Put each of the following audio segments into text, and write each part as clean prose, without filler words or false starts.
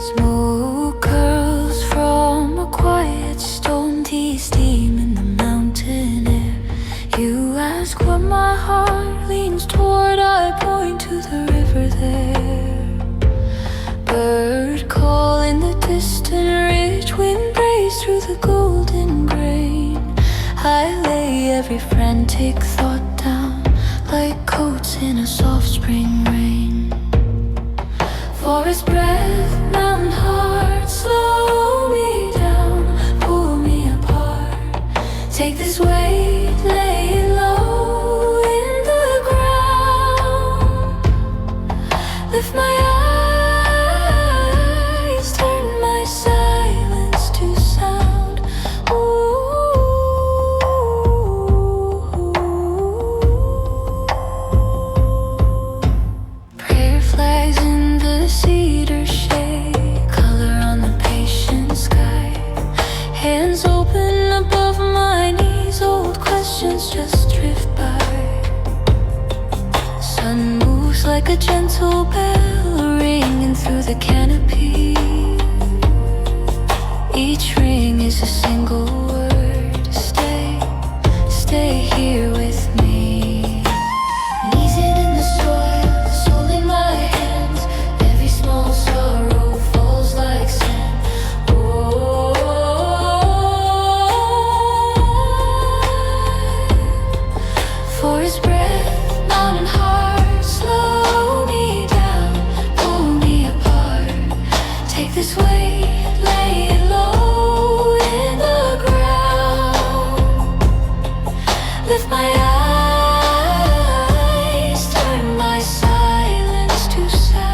Smoke curls from a quiet stone tea steam in the mountain air. You ask what my heart leans toward, I point to the river there. Bird call in the distant ridge, wind breaks through the golden grain. I lay every frantic thought down like coats in a soft spring rain. Forest breath, mountain heart, slow me down, pull me apart. Take this weight, lay it low in the ground. Lift my eyes, turn my silence to sound. Prayer flags in the cedar shade, color on the patient sky. Hands open above my knees, old questions just drift by. Sun moves like a gentle bell, ringing through the canopy. Each ring is a single word. Stay, stay here with me. Knees in the soil, soul in my hands. Every small sorrow falls like sand. Oh, forest breath, mountain heart, slow me down, pull me apart. Take this weight, lay it low in the ground. Lift my eyes, turn my silence to sound.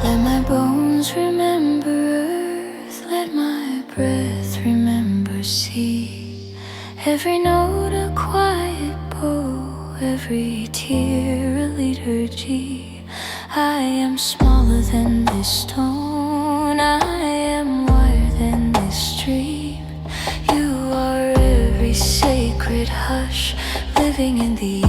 Let my bones remember earth, let my breath remember sea. Every note a quiet bow, every tear a liturgy. I am smaller than this stone, I am wider than this stream. You are every sacred hush, living in the